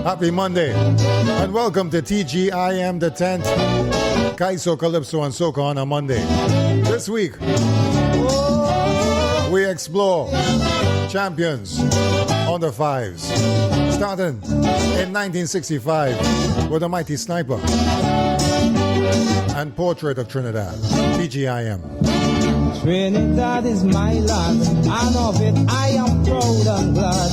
Happy Monday, and welcome to TGiM the 10th Kaiso, Calypso, and Soca on a Monday. This week, we explore champions on the fives, starting in 1965 with a mighty sniper and portrait of Trinidad. TGiM. Trinidad is my land, and of it I am proud and glad.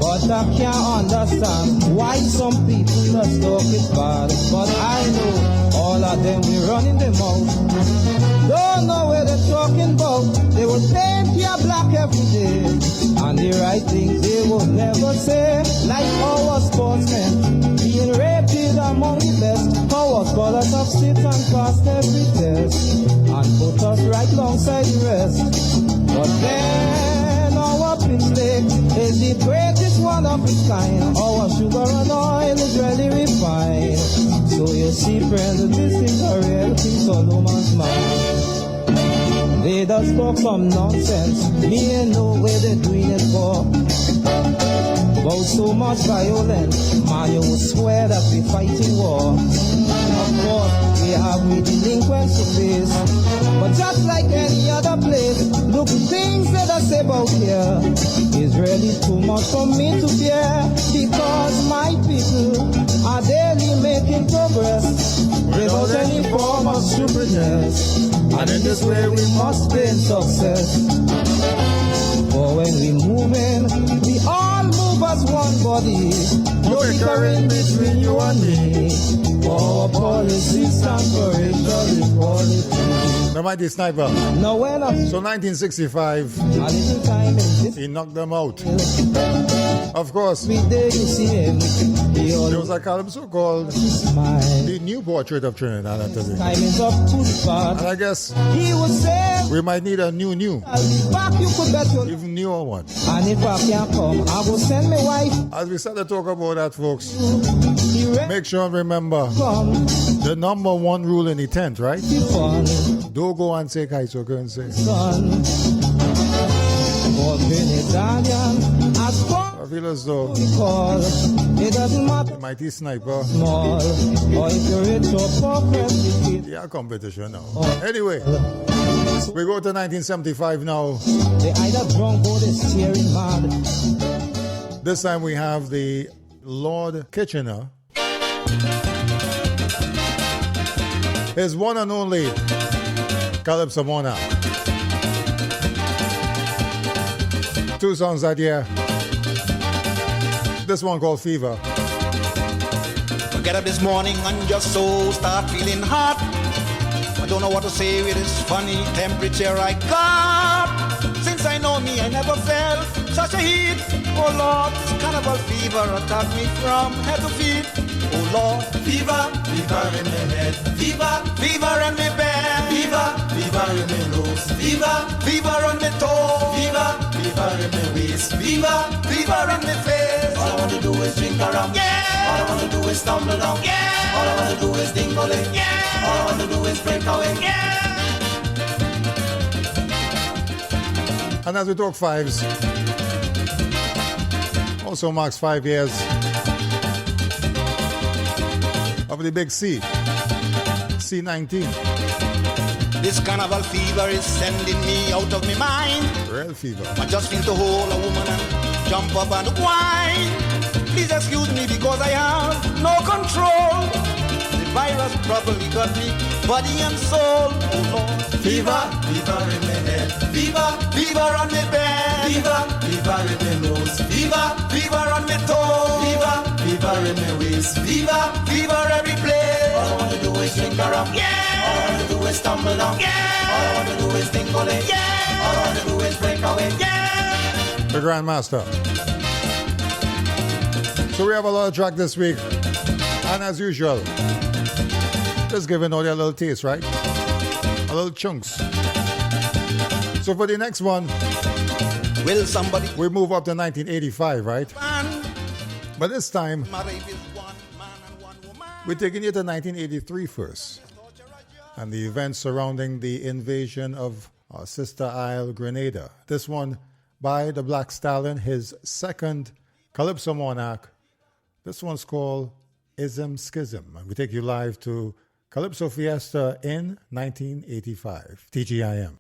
But I can't understand why some people must talk it bad. But I know all of them we running them out. Don't know where they're talking about. They will paint your black every day, and the right things they will never say. Like our sportsmen being rated among the best. Our scholars have sit and passed every test and put us right alongside the rest. But then our mistake is the greatest one of its kind. Our sugar and oil is really refined. So you see, friend, this is a real thing, so no man's mind. They just spoke some nonsense. Me ain't know where they're doing it for. About so much violence, man, you would swear that we fighting war. Of course, we have we delinquents to face, but just like any other place, look, the things that I say about here is really too much for me to bear, because my people are daily making progress without any form of stupidness, and in this way we must gain success. For when we move in, we all move as one body, no bickering between you and me. Our policy stands for racial equality. The mighty sniper. No, when So 1965, he knocked them out. Of course, there was a calypso called The New Portrait of Trinidad. And I guess we might need a new, even newer one. And if I can't come, I will send my wife. As we start to talk about that, folks, make sure and remember the number one rule in the tent, right? Don't go and say kaiso, go and say. I feel as though the mighty sniper, yeah, competition now. Anyway, we go to 1975 now. They either drunk or they're steering mad. This time we have the Lord Kitchener, his one and only Calypso Monarch. Two songs that year. This one called Fever. Get up this morning and just so start feeling hot. I don't know what to say with this funny temperature I got. Since I know me, I never felt such a heat. Oh Lord, this carnival fever attacked me from head to feet. Oh Lord, fever, fever in my head, fever, fever in my bed, fever, fever in my nose, fever, fever on my toe, fever, fever in my waist, fever, fever on my face. All I want to do is drink around, yeah. All I want to do is stumble down, yeah. All I want to do is dingle it, yeah. All I want to do is break away, yeah. And as we talk fives, also marks 5 years of the big C, C19. This carnival fever is sending me out of my mind. Real fever. I just feel to hold a woman and jump up and whine. Please excuse me because I have no control. The virus probably got me body and soul. Oh Lord. Fever, fever in my head. Fever, fever on my bed. Fever, fever in my nose. Fever, fever on my toe. Fever, fever in my waist. Fever, fever every place. All I want to do is drink around. Yeah. All I want to do is stumble down. Yeah. All I want to do is tingle it. Yeah. All I want to do is break away. Yeah. The Grandmaster. So we have a lot of track this week. And as usual, just giving all you a little taste, right? A little chunks. So for the next one, will somebody we move up to 1985, right? But this time, we're taking you to 1983 first. And the events surrounding the invasion of our sister isle, Grenada. This one by the Black Stallion, his second Calypso Monarch, This one's called Ism Schism. And we take you live to Calypso Fiesta in 1985. TGIM.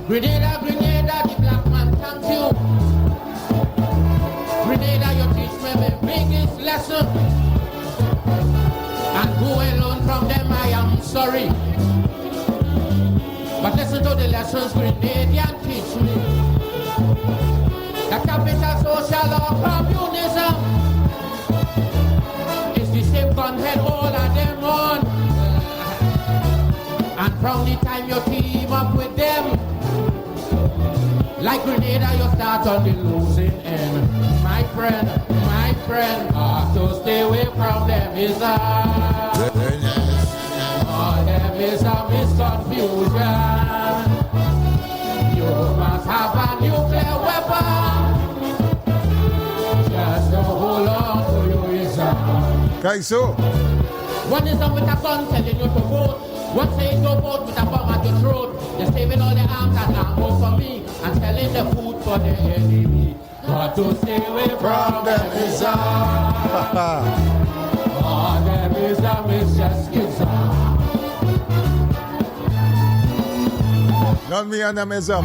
Grenada, Grenada, the black man, thank you. Grenada, you teach me the biggest lesson. And who alone from them, I am sorry. But listen to the lessons Grenadian teach me. The capital social or communism is the same gunhead all of them on. And from the time you team up with them, like Grenada, you start on the losing end. My friend, to stay away from them is a them is a misconfusion. You must have a nuclear weapon. Just to hold on to your reason. Kaiso. One is with a gun telling you to vote. One saying don't vote with a bomb at your throat. They're saving all the arms and ammo for me and selling the food for the enemy. But to stay away from them is a them is a misconfusion. Not me and them ism.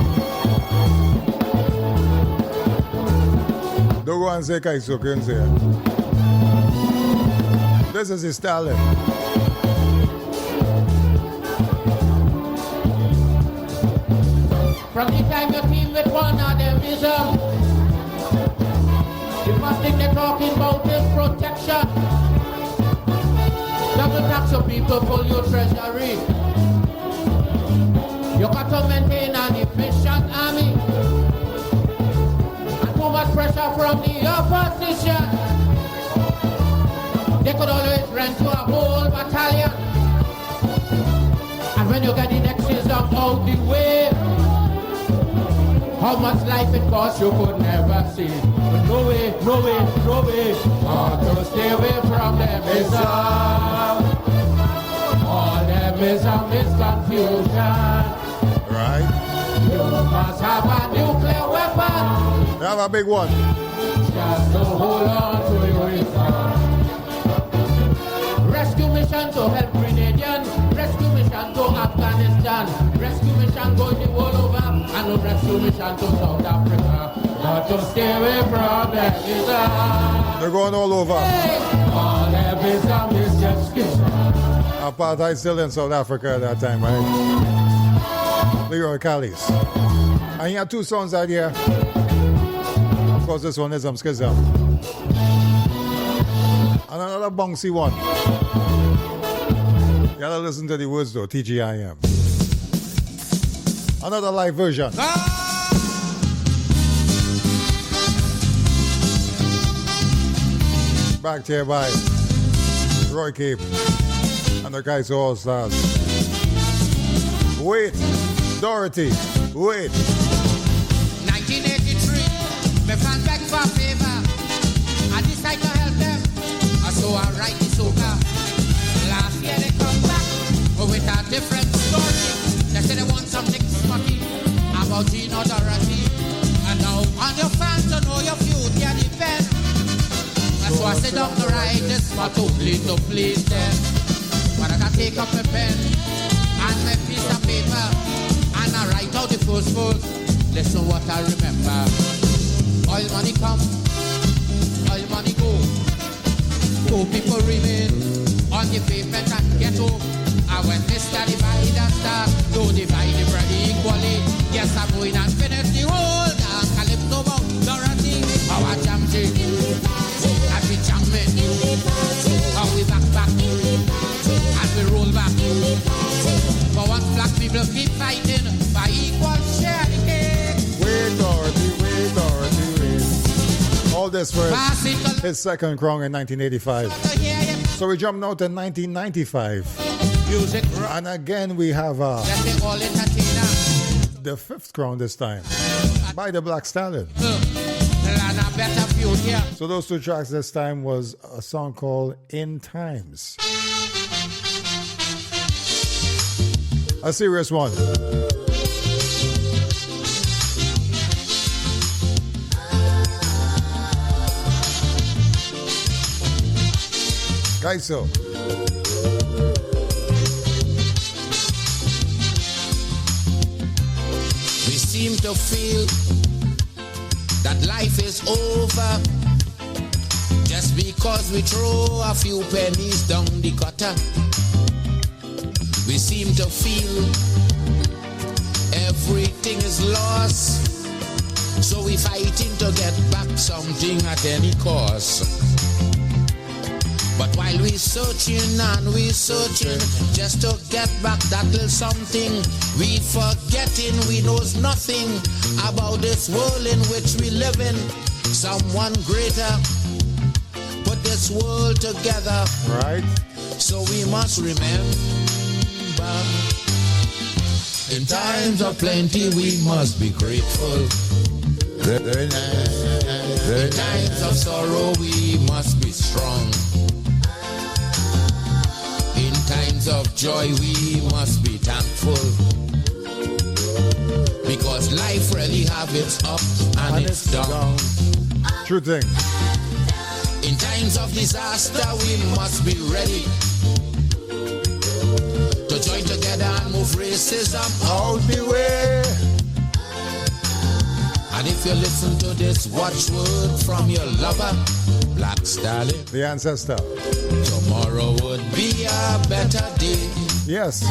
Don't go and say Kaiso, couldn't say it. This is his talent. From the time you team with one of them ism, the first thing they're talking about is protection. Double tax of people pull your treasury. You got to maintain an efficient army. And too much pressure from the opposition. They could always rent to a whole battalion. And when you get the next system out the way, how much life it costs you could never see. But no way. To stay away from them is all them is a misconfusion. Right. You must have a nuclear weapon. We have a big one. Just to hold on to your reason. Rescue mission to help Grenadian. Rescue mission to Afghanistan. Rescue mission going the world over. And no rescue mission to South Africa. But to stay away from them is They're going all over. all them is a misconfusion. Apartheid still in South Africa at that time, right? Leroy Callies. And he had two songs out here. Of course, this one is Schism. And another bouncy one. You gotta listen to the words though, TGIM. Another live version. Back here by Roy Cape and the Kaiso All Stars. Wait, Dorothy, wait. 1983, my fans beg for a favor. I decide to help them. So I write the soca. Last year they come back with a different story. They say they want something funky about Gino Dorothy. And now on your fans to know your future depend. So I sit down to write this for to please them. But I gotta take up my pen and my piece of paper and I write out the first verse. Listen what I remember. Oil money come, oil money go. Poor people remain on the pavement and ghetto. And when Mr. Divider starts, don't divide the bread equally. Yes, I'm going and finish the whole damn Calypso about Dorothy. Our jam jig, happy jamming. How we back, and we roll back. For once black people keep fighting for equal share the game. All this for his second crown in 1985. So we jump now to 1995. And again we have the fifth crown this time by the Black Stallion. So those two tracks this time was a song called In Times. A serious one. Kaiso. We seem to feel that life is over just because we throw a few pennies down the gutter. We seem to feel everything is lost, so we fighting to get back something at any cost. But while we searching and we searching just to get back that little something, we forgetting we knows nothing about this world in which we live in. Someone greater put this world together, right? So we must remember, in times of plenty we must be grateful. In times of sorrow we must be strong. In times of joy we must be thankful, because life really have its up and its down. True thing. In times of disaster we must be ready to join together and move racism out the way. And if you listen to this watchword from your lover, Black Stallion, the ancestor, tomorrow would be a better day. Yes.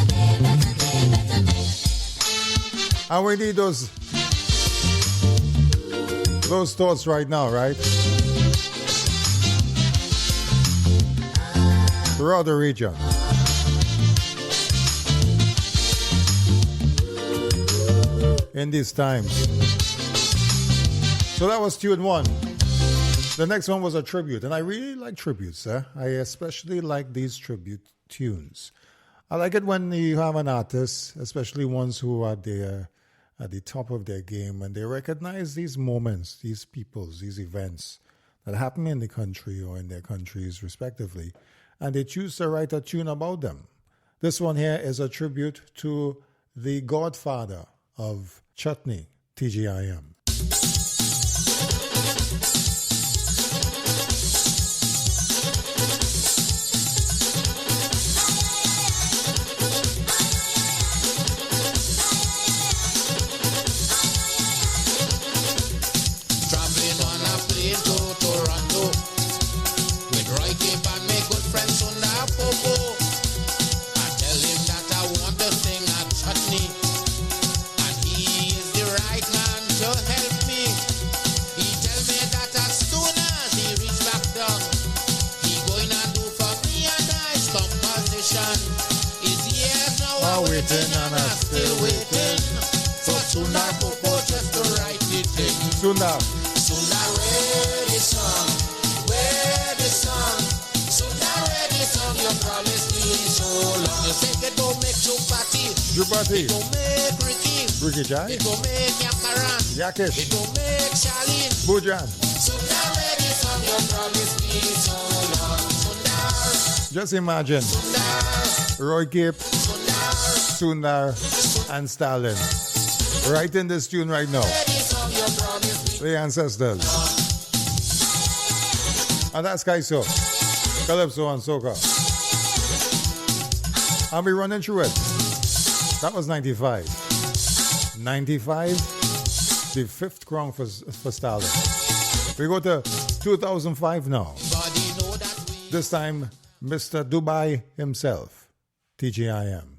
And we need those thoughts right now, right? Throughout the region. In these times. So that was tune one. The next one was a tribute, and I really like tributes. I especially like these tribute tunes. I like it when you have an artist, especially ones who are there at the top of their game, and they recognize these moments, these peoples, these events that happen in the country or in their countries respectively, and they choose to write a tune about them. This one here is a tribute to the godfather of chutney, TGiM. Sunda ready song, where the song, Sunda ready song, you promised me so long. You say it don't make chupati, it don't make Ricky Jai, it don't make Yakaran, Yakish, it don't make Charlene, Bujan. Sunda ready song, you promised me so long. Sundar, just imagine Sundar, Roy Gibb, Sundar, and Stalin right in this tune right now. The ancestors. And that's Kaiso, Calypso and Soca. I'll be running through it. That was 95. 95, the fifth crown for Stalin. We go to 2005 now. This time, Mr. Dubai himself, TGiM.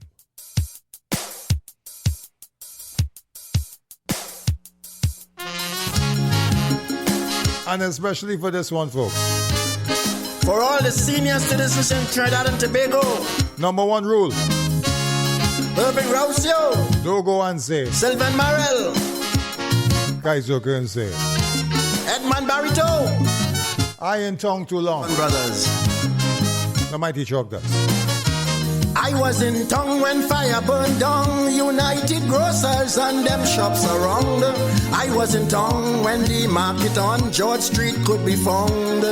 And especially for this one, folks. For all the senior citizens in Trinidad and Tobago. Number one rule. Irving Rousio. Dogo Anse. Sylvain Marel. Kaiso Kernse. Edmond Barito. Iron tongue too long. Brothers. The mighty chalk does. I was in town when fire burned down United Grocers and them shops around. I was in town when the market on George Street could be found.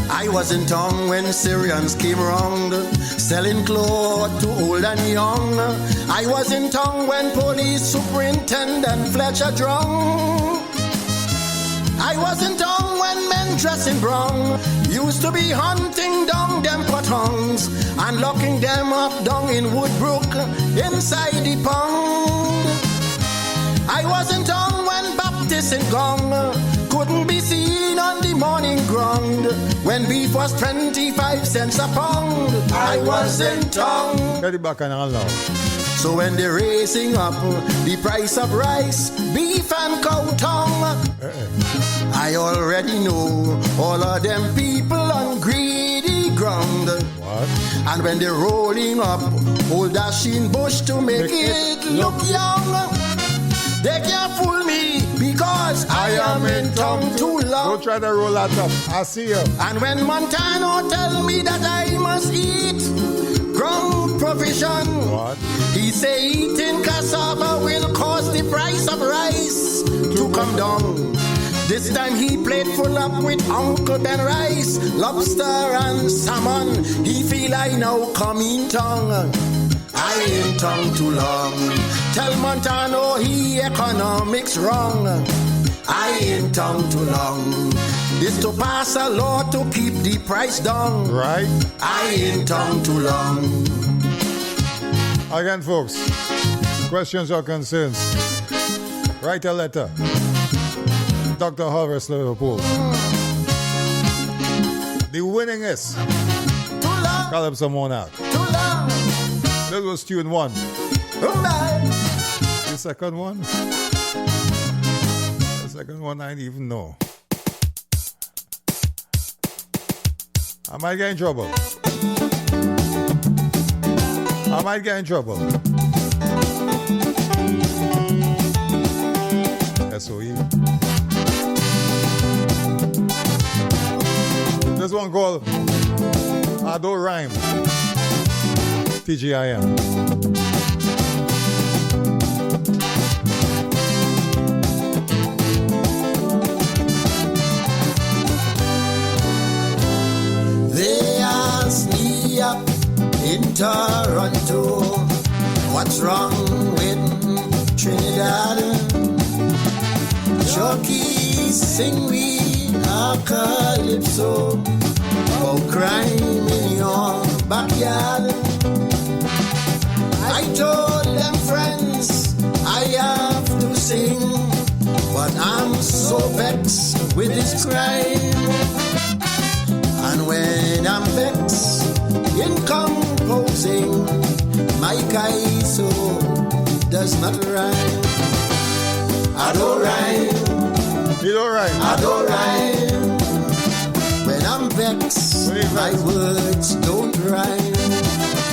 I was in town when Syrians came round, selling clothes to old and young. I was in town when police superintendent Fletcher drowned. I was in town when men dressing brown used to be hunting down them pothounds and locking them up down in Woodbrook inside the pound. I was in town when Baptists in Gong couldn't be seen on the morning ground when beef was 25 cents a pound. I was in town. Get it back and allow. So when they're raising up the price of rice, beef and cow tongue, I already know all of them people on greedy ground. What? And when they're rolling up old dashing bush to make it look young, they can't fool me because I am in town too long. Don't try to roll that up. I see you. And when Montano tell me that I must eat ground provision, What? he say eating cassava will cause the price of rice to come down. This time he played full up with Uncle Ben rice, lobster and salmon. He feel I now come in tongue. I ain't tongue too long. Tell Montano he economics wrong. I ain't tongue too long. This to pass a law to keep the price down. Right? I ain't tongue too long. Again, folks, questions or concerns, write a letter. Dr. Harvest, Liverpool. The winningest Calypso Monarch. That was tune 1. The second one? The second one I didn't even know. I might get in trouble. I might get in trouble. SOE. This one called I Don't Rhyme. TGiM. They asked me up in Toronto, what's wrong with Trinidad? Jockeys sing we a calypso about crime in your backyard. I told them friends I have to sing, but I'm so vexed with this crime. And when I'm vexed in composing, my kaiso does not rhyme. I don't rhyme. You don't rhyme. I don't rhyme. When I'm vexed, my words don't rhyme.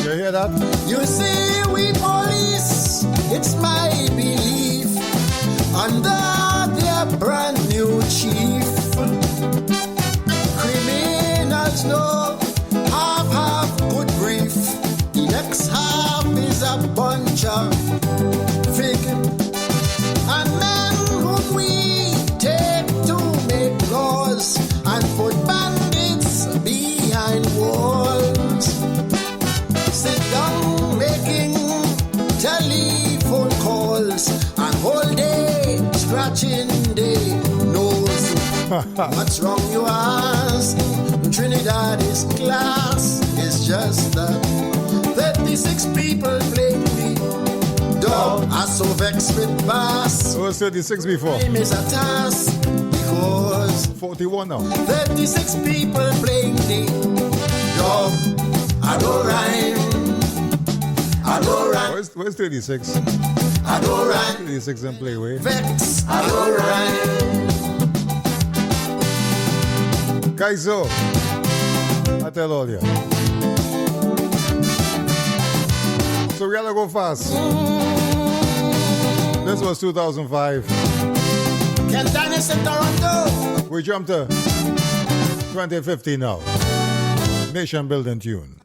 You hear that? You see, we police, it's my belief, under their brand new chief, criminals know half good grief. The next half is a bunch of fake and men whom we take to make laws and put bandits behind walls. Sit down making telephone calls and whole day scratching their nose. What's wrong, you ask? Trinidad is class. It's just that 36 people playing me. Dog, I so vexed with bass. It was 36 before. Name is a task because 41 now. 36 people playing the dog. I don't rhyme. I don't rhyme. Where's 36? I don't rhyme. 36 and play away. Vex. I don't rhyme. Kaiso, I tell all you. So we gotta go fast. This was 2005. Ken Dennis in Toronto. We jump to 2015 now. Nation building tune.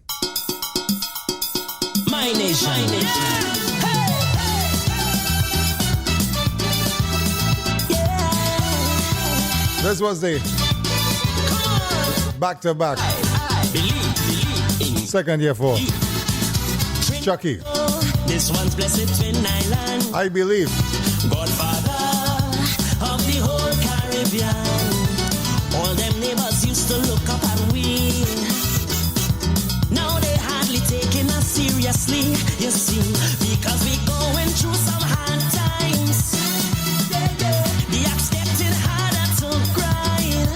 My nation. My nation. This was the back-to-back second year for Chucky. This one's blessed twin island. I believe. Godfather of the whole Caribbean. All them neighbors used to look up at we. Now they hardly taking us seriously, you see, because we going through some hard times. The app's getting harder to grind.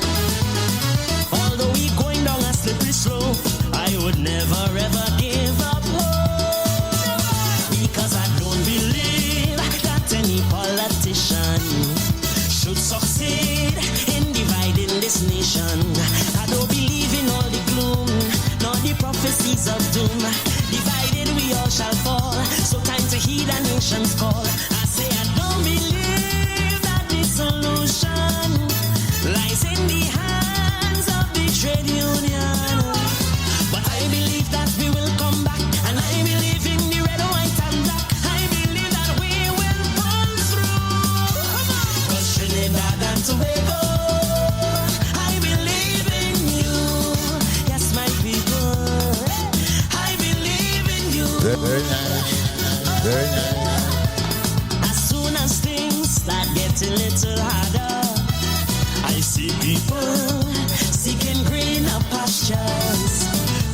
Although we going down a slippery slope, I would never ever give up hope. Because I don't believe that any politician should succeed in dividing this nation. I don't believe in all the gloom, nor the prophecies of doom. Divided we all shall fall, so time to heed a nation's call. I say I don't believe that the solution lies in the hands of the trade union. But I believe that we will come back, and I believe in the red, white, and black. I believe that we will pull through. 'Cause Trinidad and Tobago, I believe in you. Yes, my people, I believe in you. Very nice. Very nice. As soon as things start getting a little harder, I see people seeking greener pastures.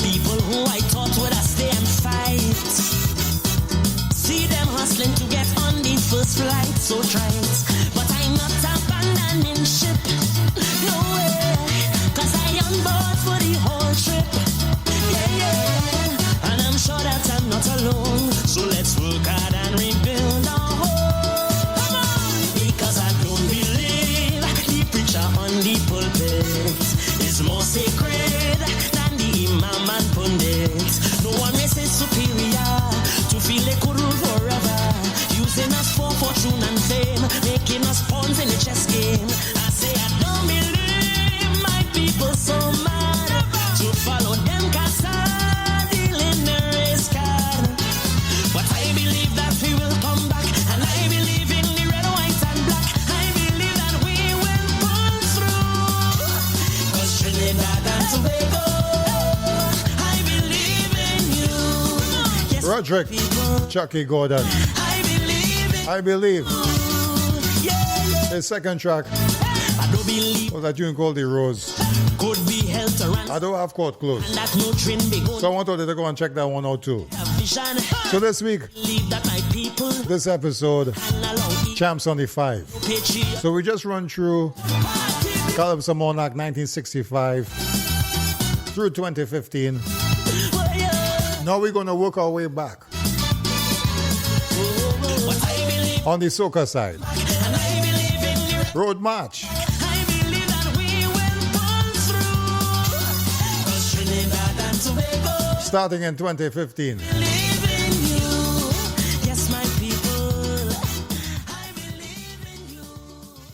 People who I thought would have stay and fight. See them hustling to get on the first flight, so try it. But I'm not abandoning ship, no way, 'cause I am board for the whole trip. Yeah, yeah, and I'm sure that I'm not alone. So let's work hard and rebuild our home. Because I don't believe the preacher on the pulpit is more sacred than the imam and pundit. No one is superior to feel they could rule forever, using us for fortune and fame, making us pawns in the chess game. I say I don't believe my people so mad to follow them Casa dealing the race card. But I believe that we will come back, and I believe in the red, white, and black. I believe that we will pull through. 'Cause Trinidad and Tobago, I believe in you. Yes, Roderick, people, Chucky Gordon. I believe in I believe. you. Yeah, yeah. His second track I don't believe was a tune called The Rose. could be held to ransom. I don't have court closed, And that no train be going so I wanted to go and check that one out too. to vision. So this week, Believe that my people this episode, and along Champs on the 5. patriot So we just run through Calypso Monarch 1965 through 2015. Now we're going to work our way back But I believe, on the soca side. and I believe in you. Road March. I believe that we will pull through. 'Cause Trinidad and Tobago Starting in 2015. believe in you. Yes, my people, I believe in you.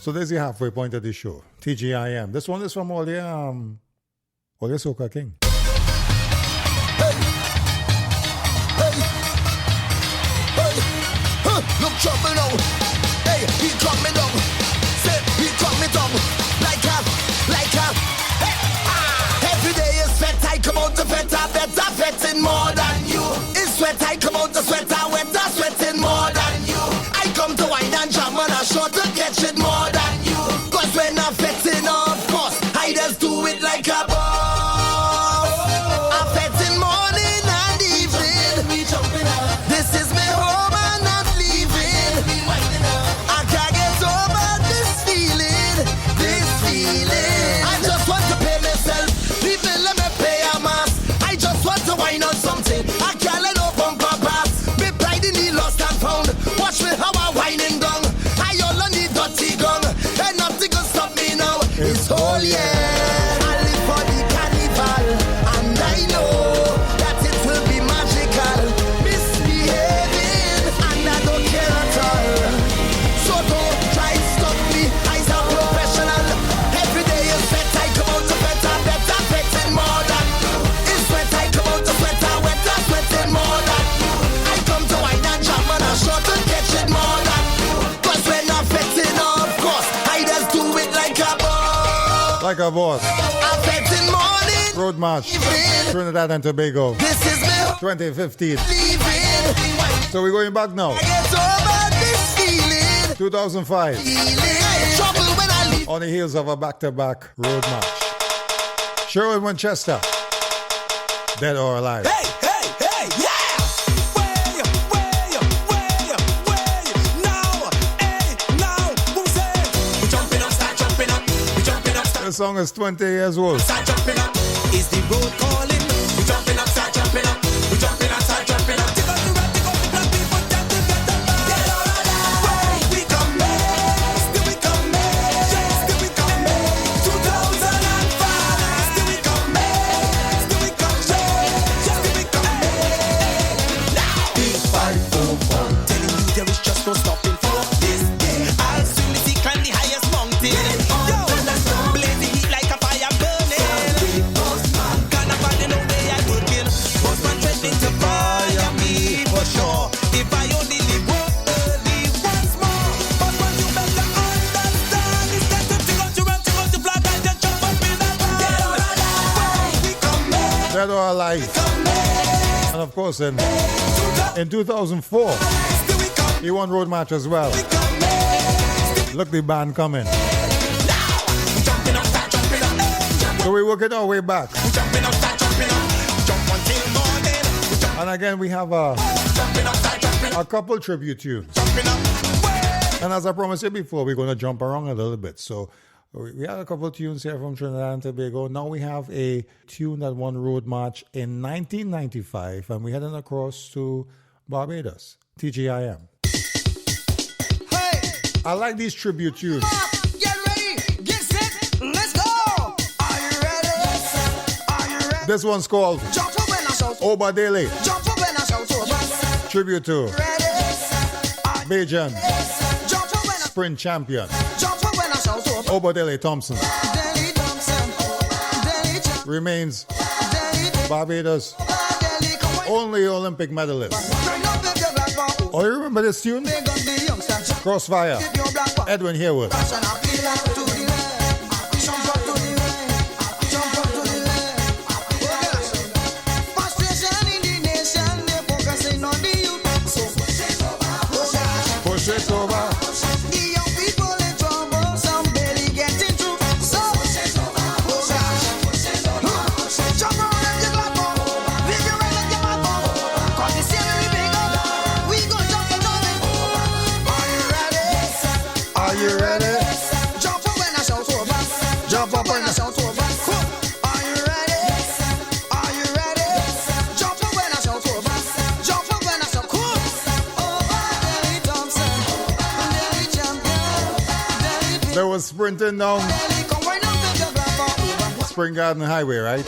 So there's the halfway point of the show. TGIM. This one is from all your soca king. Look trouble now. Hey, he cut me down. Say, he cut me down. Like a. Hey, every day is sweat. I come out to sweat. I better sweating more than you. It's sweat. I come out to sweat. I wetter sweating more than you. I come to wine and jam and I sure to catch it more than you. 'Cause when I'm fetting, of course, I just do it like a boss. I'm fetting morning and evening. This is my home and not leaving. I can't get over this feeling. I just want to pay myself. People let me pay a mass. I just want to wine on something. I can't let no bumper pass. Me pride in the lost and found. Watch me how I whining down. I only need dirty like a boss. Affecting morning. Road March, Trinidad and Tobago, This is me 2015. leaving. So we're going back now. Get over this feeling. 2005. Trouble when I leave. On the heels of a back-to-back Road March. Sherwood Winchester, Dead or Alive. Hey, hey, hey, yeah! Way, now, hey, now, who say? We jumping up, start jumping up. We jumping up, start This song is 20 years old. jumping up. Is the road calling? We jumping up, start jumping up. We jumping up, start jumping up. Take up the red, take up the black people, get together. Get out of there. Way, we come back. Still we come back. Still we come back. 2005. Still we come back. Still we come back. Still we come back. Now. Big 544. Telling you there is just no stopping for this day. I'll soon see climb the highest mountain. Yo, blaze the heat like a fire burning. Can't find no way I'm working. Postman threatening to fire me for sure. If I only live once more. Postman, you better understand. It's time to run to flag and just jump up in that van. We come back. Dead or Alive. And of course, in 2004, he won Road March as well. Look, the band coming. So we're working our way back. And again, we have a couple tribute tunes. And as I promised you before, we're going to jump around a little bit. So we had a couple of tunes here from Trinidad and Tobago. Now we have a tune that won Road March in 1995. And we're heading across to Barbados, TGiM. Hey, I like these tribute tunes. get ready, get set, let's go. Are you ready? Are you ready? This one's called Jump up when I shout. Obadele, Jump up when I shout. tribute to Ready? Bajan Jump up when I sprint champion jump up when I shout. Obadele Thompson. Delhi Thompson, Delhi champ, Remains Delhi, Barbados' Delhi, come on. only Olympic medalist. Turn up if your black ball. Oh, you remember this tune? Big up the youngsters. Crossfire, Keep your black ball. Edwin Harewood. Passion appeal out to the left. Jump up to the left. Jump up to the left. Frustration in the nation, they focusing on the youth. So push it over. The young people in trouble, some barely getting through. So push it over. Jump around and get black ball. Leave your right and get black ball. 'Cause the scenery big up. We gon' jump and jump it. Are you ready? Are you ready? Jump up when I shout over. Jump up when I shout over. Are you ready? Are you ready? Jump up when I shout over. Jump up when I shout. Over Delhi Thompson, Delhi champion, Delhi There was sprinting down Delhi. Come right up with your black ball over. Spring Garden Highway, right?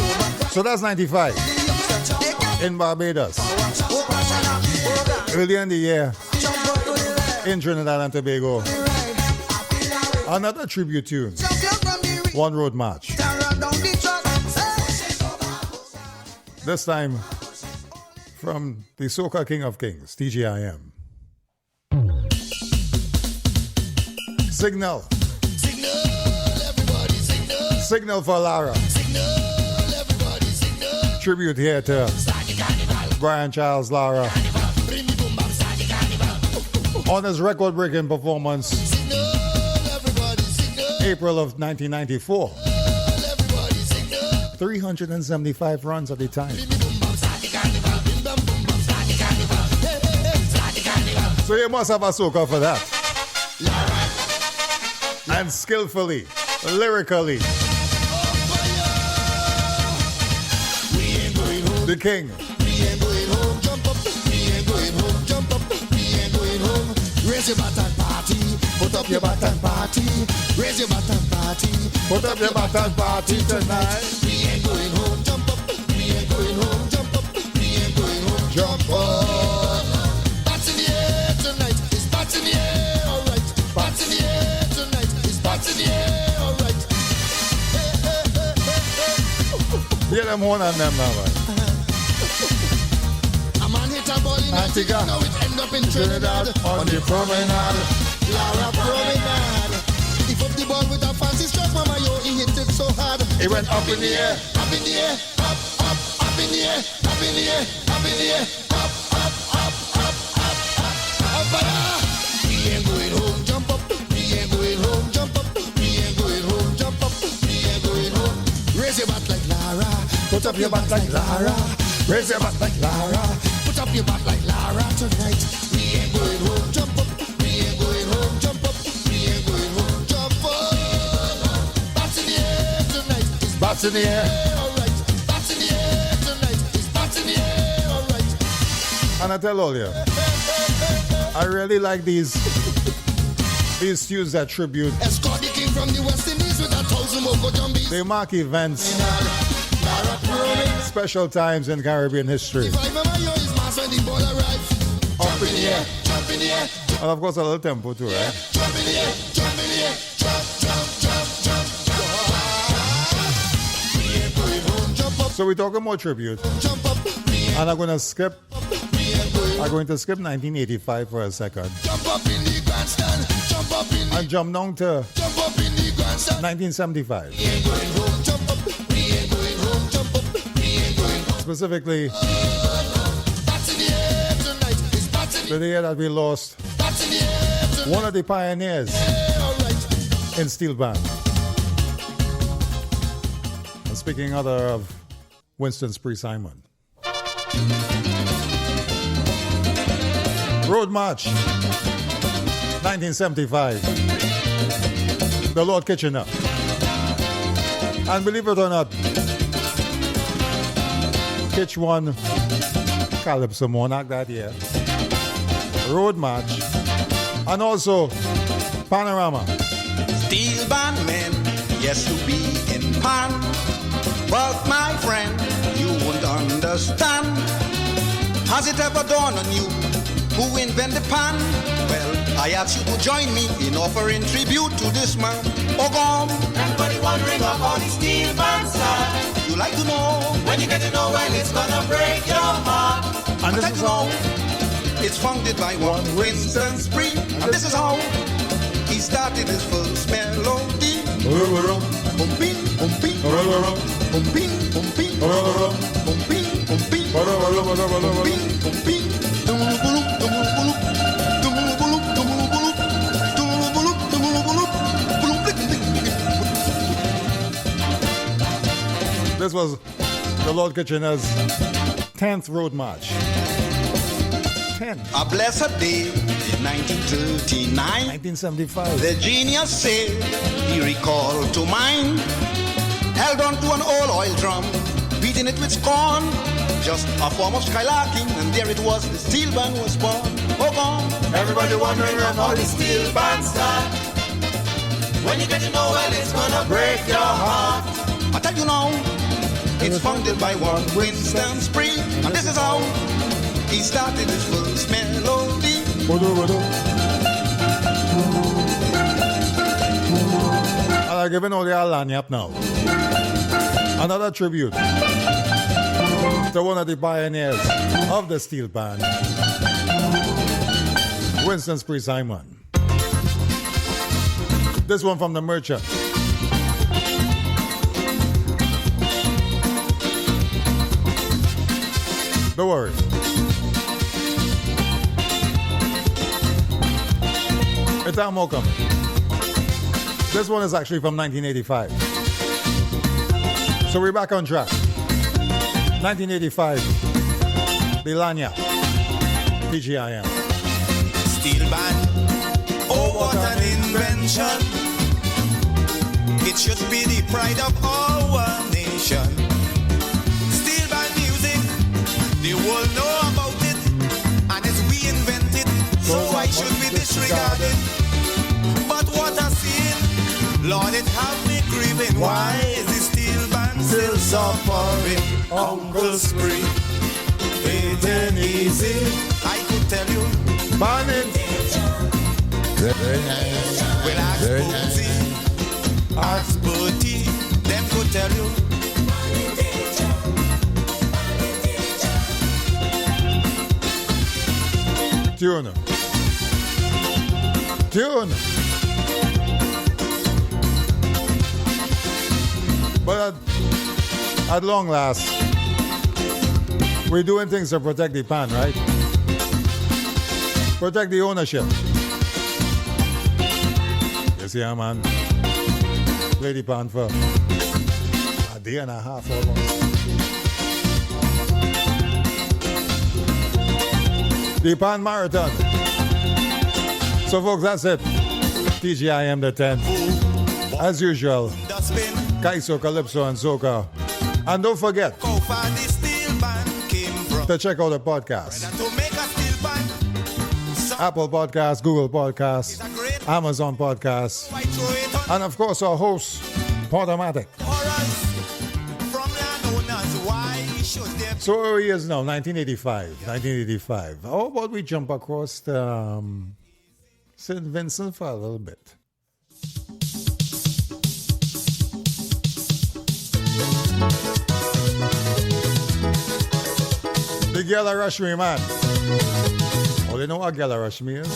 So that's 95 The youngster, they can in Barbados. oh, passion up, oh, God. Early in the year Jump up to the left, in Trinidad and Tobago. right. Another tribute tune, Champion from the reach, One Road March. down the track. This time from the Soca King of Kings, TGiM. Signal. Signal for Lara. Tribute here to Brian Charles Lara on his record-breaking performance April of 1994. 375 runs at the time. So you must have a soca for that. And skillfully, lyrically, the king. Raise your baton party, put up your baton party. Raise your baton party, Put up your baton party tonight. we ain't going home. Jump up, we ain't going home. Jump up, we ain't going home. Jump up. Bats in the air tonight. It's bats in the air, alright. Bats in the air tonight. It's bats in the air, alright. Hear them horn on them now, right? A man hit a ball in Antigua. Antigua. Now it end up in Trinidad. On the promenade. Lara promenade. He put the ball with a fancy stroke, mama, yo, he hit it so hard. It went up in the air. Up in the air. Up, up, up in the air. Up in the air. Up in the air. Up, up, up, up, up, up, up. We ain't going home, jump up. We ain't going home, jump up. We ain't going home, jump up. We ain't going home. Raise your butt like Lara. Put up your butt like Lara. Raise your butt like Lara. Put up your butt like Lara tonight. We ain't going home, jump up. We ain't going home, jump up. We ain't going home, jump up. Bats in the air tonight. It's Bats in the air. alright. Bats in the air tonight. It's bats in the air, alright. And I tell all you, I really like these tunes that tribute. Escort the king from the West Indies with 1,000 Mogo Jumbies. They mark events, Lara Pearl. special times in Caribbean history. If I remember you, it's mass when the ball arrives. Up in the air. Jump in the air. And of course a little tempo too, right? Jump in the air. Jump in the air. Jump, jump, jump, jump. We ain't going home. Jump up. So we're talking more tribute. Jump up. We ain't And I'm going to skip going. 1985 for a second. Jump up in the grandstand. Jump up in the. And jump down to Jump up in the grandstand. 1975. We ain't going home. Jump up. We ain't going home. Jump up. We ain't going home. Specifically, Bats in the air tonight. It's bats in the year that we lost bats in the air tonight. one of the pioneers Alright. in steel band. And speaking of Winston Spree Simon. Road March, 1975. The Lord Kitchener. And believe it or not, Kitch won Calypso Monarch that year. Road March. And also Panorama. Steel band men, yes, to be in pan. But my friend, you won't understand. Has it ever dawned on you who invented pan? Well, I ask you to join me in offering tribute to this man. Oh, gone. Everybody wondering of all these steel bands start. You like to know? When you get to know, well, it's gonna break your heart. And this Like is to how know? It's founded by one Winston Spree. And this is how he started his first melody. Bumping, bumping, bumping, bumping, bumping, bumping, bumping, bumping. This was the Lord Kitchener's 10th Road March. 10. A blessed day in 1939. 1975. The genius said he recalled to mind, held on to an old oil drum, beating it with scorn, just a form of skylarking, and there it was, the steel band was born. Oh, gone. Everybody wondering of all these steel bands start. When you get to know, well, it's gonna break your heart. I tell you now, it's founded by one Winston Spree, and this is how he started his first melody. And I'm giving all the Alani up now. Another tribute to one of the pioneers of the steel band, Winston Spree Simon. This one from the Merchant. Don't worry. It's Al Mokum. This one is actually from 1985. So we're back on track. 1985. Bilanya. TGiM. Steel band, oh what an invention. It should be the pride of our nation. Steel band music, the world know about it, and it's we invented, so why should we disregard it? But what a sin, Lord, it have me grieving. Why is the steel band still suffering? Uncle Spree, it ain't easy. I could tell you, Ban it. well, ask Bootsy, ask Bertie, them could tell you. Tune. Tune. But at long last, we're doing things to protect the pan, right? Protect the ownership. You see, man. Play the pan for a day and a half almost. The pan marathon. So, folks, that's it. TGiM the 10th. As usual, kaiso, calypso, and soca. And don't forget to check out the podcast. Apple Podcasts, Google Podcasts, Amazon Podcasts, and of course our host, Podomatic. So where he is now, 1985. How about we jump across the St. Vincent for a little bit? The Gala Rush Me, man. Oh, you know what Gala Rush Me is?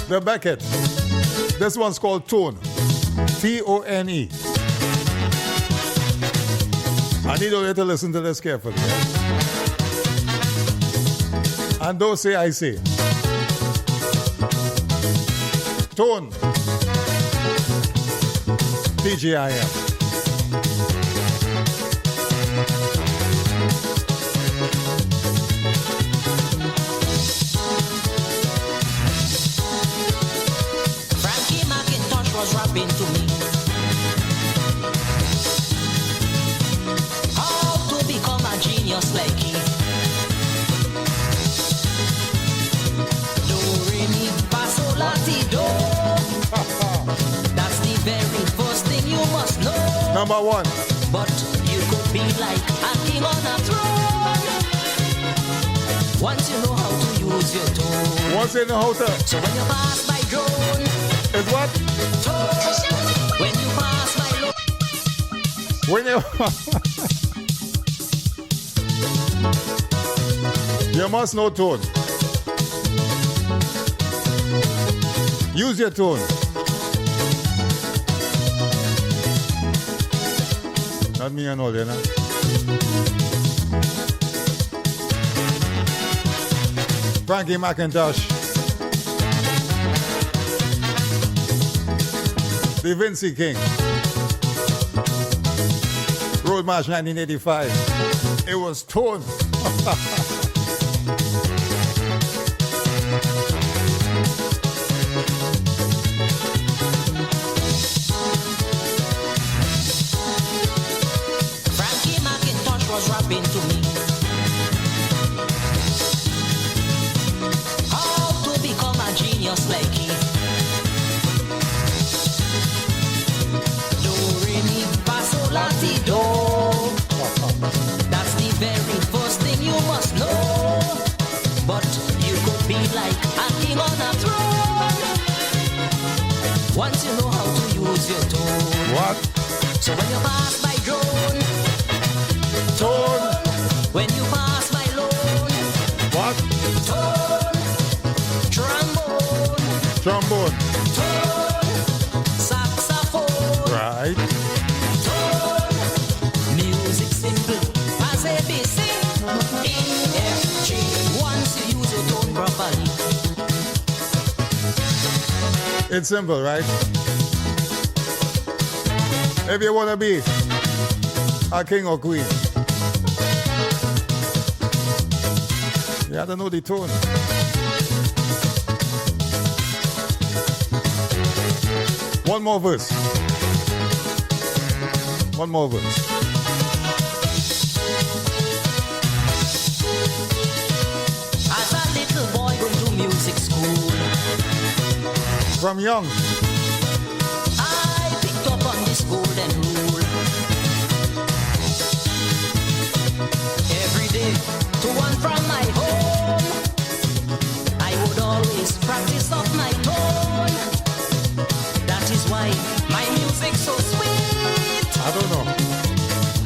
The Beckett. This one's called Tone. Tone. I need you to listen to this carefully. And don't say I say. Tone. TGiM. Was rapping to me how to become a genius like he. Do, re, mi, fa, sol, la, ti, do. That's the very first thing you must know. Number one. But you could be like a king on a throne once you know how to use your tone. Once you know how to. So when you pass by drone, it's what? When you pass my look. When you you must know tone. Use your tone. Not me and all, you know. Frankie McIntosh. The Vinci King. Road March 1985. It was Tone. Frankie McIntosh was rapping to me how to become a genius like he. Do. That's the very first thing you must know. But you could be like a king on a throne once you know how to use your tone. What? So when you pass by drone, Tone. When you pass by loan, What? tone. Trombone, Trombone. tone. Saxophone, Right. as ABC, E, F, G. Once you use your tone properly. It's simple, right? If you want to be a king or queen, you have to know the tone. One more verse. One more verse. Music school. From young, I picked up on this golden rule. Every day, to and from my home, I would always practice up my tone. That is why my music's so sweet. I don't know.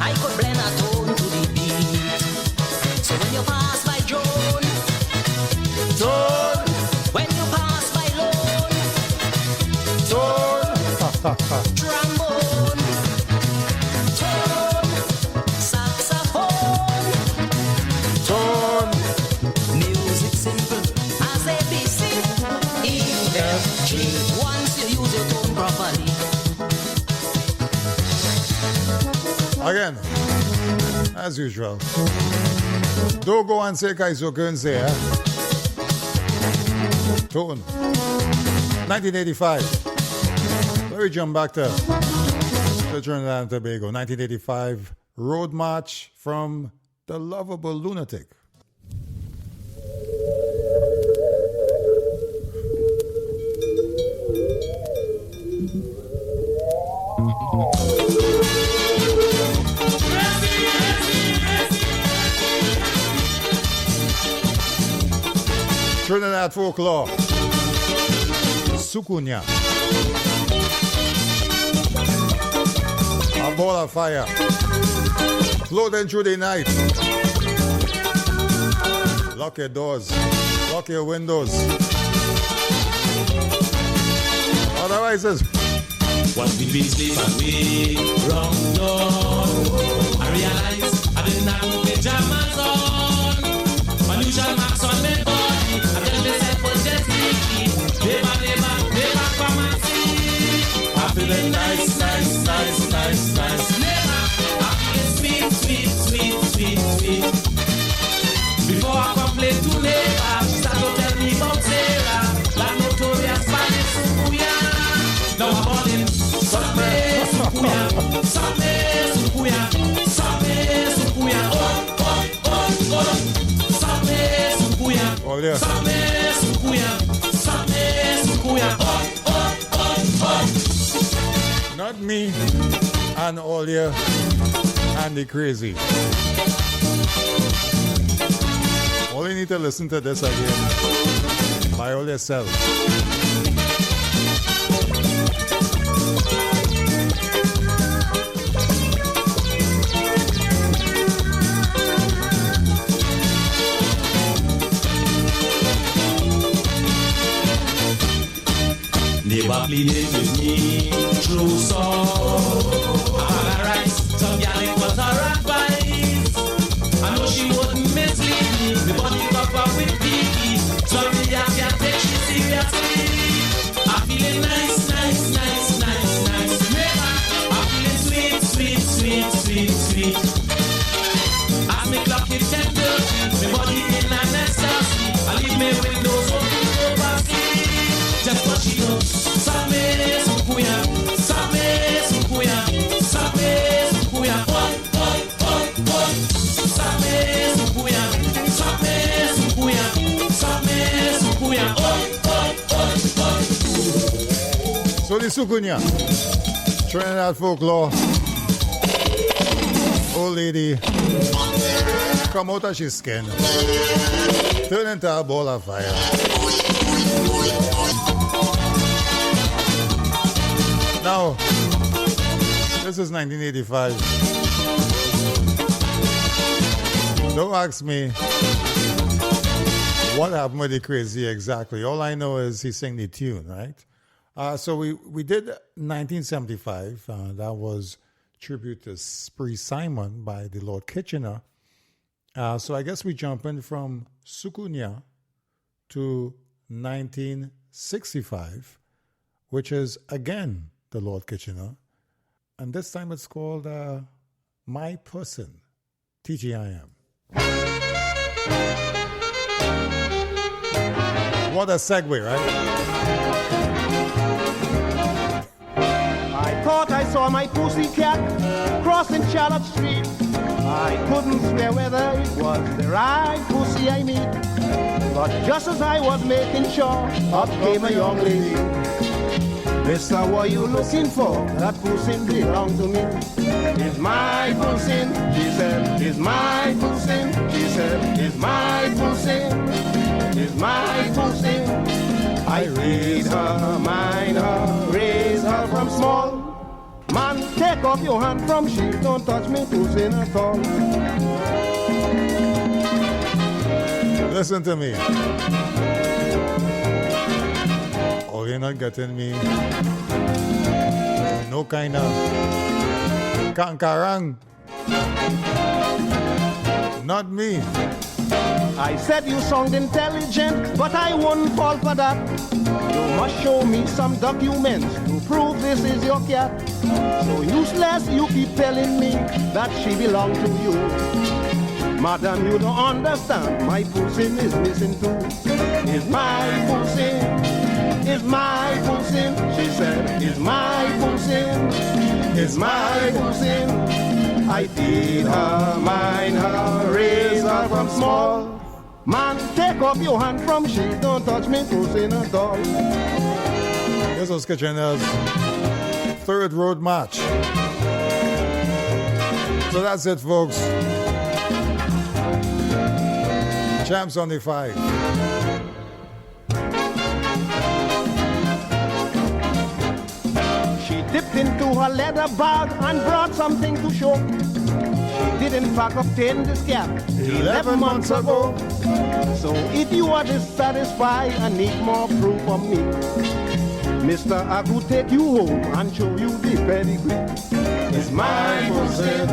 I could blend a tone to the beat. So when you pass by drone, Tone. when you pass by loan, Tone. Once you use your tone properly. Again, as usual. Don't go and say kaiso say, Tone. 1985. Let me jump back to Trinidad and Tobago. 1985 Road March from the Lovable Lunatic. Trinidad folklore. Sukunya. A ball of fire. Floating through the night. Lock your doors. Lock your windows. Otherwise, what did we sleep away? Wrong door. I realized I didn't have no pajamas on. Unusual marks on my body. I tell myself was just leaky. Never come and see. I'm feeling nice. Never. I'm feeling sweet. Before I complain to neighbor, she start to tell me about Sarah, that notorious Spanish Sukuya. Now I'm on it. Oh, yeah. Not me and Olia and the crazy. Only need to listen to this again by all yourself. Never pleaded with me, true song. Alright, some gal it was her advice. I know she wouldn't mislead me. The body cover with Kiki. Sorry, I can't take she seriously. I'm feeling nice. Never, I'm feeling sweet. As me clock it 10:30, my body in an ecstasy. I leave me windows open overseas. Just what she does. So the Sukunya, Trinidad folklore, old lady, come out of his skin, turn into a ball of fire. Now, this is 1985. Don't ask me what happened with the crazy exactly. All I know is he sang the tune, right? So we did 1975. That was tribute to Spree Simon by the Lord Kitchener. So I guess we jump in from Sukunya to 1965, which is again the Lord Kitchener. And this time it's called My Person, TGiM. What a segue, right? I thought I saw my pussycat crossing Charlotte Street. I couldn't swear whether it was the right pussy I meet. But just as I was making sure, up came a young lady. Mister, what you looking for? That pussy belong to me. It's my pussy, she said. It's my pussy, she said. It's my pussy, it's my pussy. I read her, mind her, raise her from small. Man, take off your hand from she, don't touch me pussy at all. Listen to me. Oh, you're not getting me. No kind of kankarang. Not me. I said you sound intelligent, but I wouldn't fall for that. You must show me some documents to prove this is your cat. So useless you keep telling me that she belongs to you. Madam, you don't understand, my pussy is missing too. It's my pussy, it's my pussy. She said, it's my pussy, it's my pussy. I feed her, mind her, raise her from small. Man, take off your hand from she, don't touch me pussy at all. This was Kitchener's third road match. So that's it, folks. Champs on the 5. She dipped into her leather bag and brought something to show. She did in fact obtain this cap 11 months ago. So if you are dissatisfied and need more proof of me, Mister, I could take you home and show you the pedigree. It's my pussy,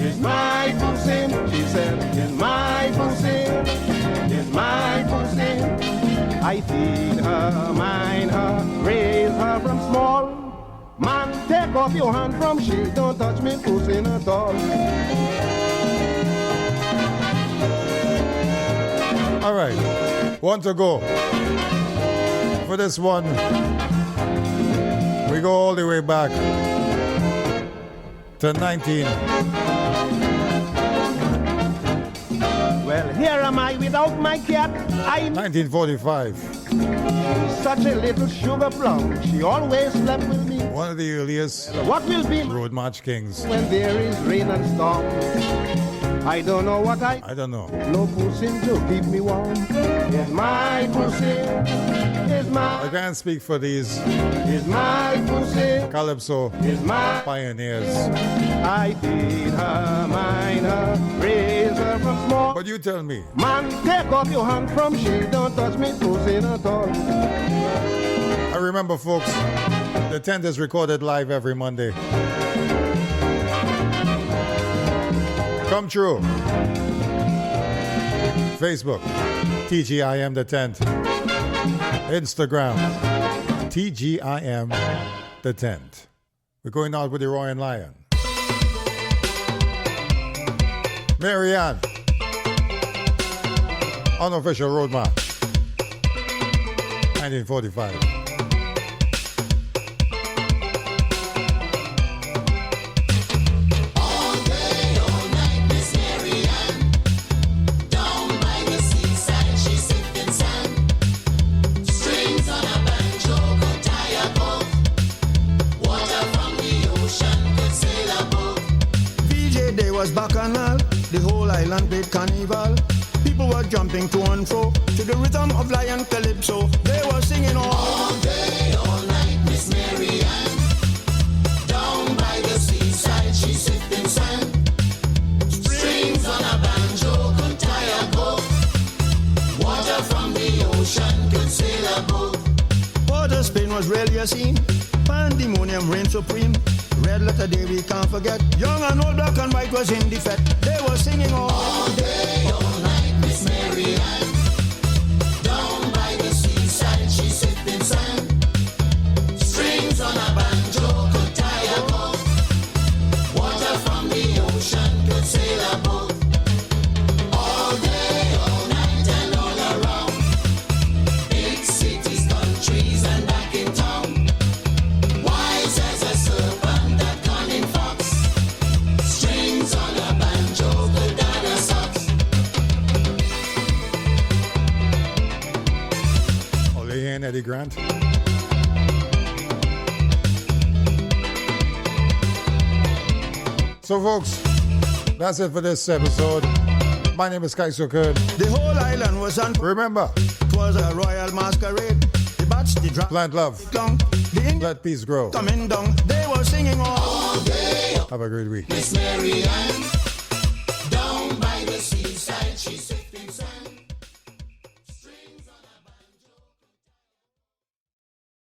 it's my pussy. She said, it's my pussy, it's my pussy. I feed her, mind her, raise her from small. Man, take off your hand from she, don't touch me pussy at all. All right, one to go. For this one, we go all the way back to 19. Well, here am I without my cat. 1945. Such a little sugar plum. She always slept with me. One of the earliest What will be road march kings. when there is rain and storm? I don't know what I don't know. No pussy to keep me warm. It's my pussy. It's my. I can't speak for these It's my pussy. Calypso It's my. pioneers. I feed her, mind her, raise her from small. But you tell me. Man, take off your hand from she, don't touch me pussy at all. I remember, folks, the tent is recorded live every Monday. Come true. Facebook, TGiM the Tent. Instagram, TGiM the Tent. We're going out with the Royal Lion. Marianne. Unofficial road march. 1945. Bacchanal, the whole island played carnival. People were jumping to and fro to the rhythm of lion calypso. They were singing all day, all night, Miss Mary Ann. Down by the seaside, she sipping sand. Strings on a banjo could tie a boat. Water from the ocean could sail a boat. Water Spain was really a scene. Pandemonium reigned supreme. Red letter day we can't forget. Young and old, black and white was in defect. They were singing all day, all night, Miss Mary Ann. Down by the seaside, she sipping sand. Strings on a banjo could tie a boat. Water from the ocean could sail a boat. All day, all night, and all around. Big cities, countries, and back in town. Wise as a serpent, that cunning fox. Strings on a banjo, good on a socks. Ole and Eddie Grant. So, folks, that's it for this episode. My name is Kaiso. The whole island was on. Remember, it was a royal masquerade. The bats, the drum, plant love, let peace grow. Coming down, they were singing all day. Have a great week. Miss Mary Ann.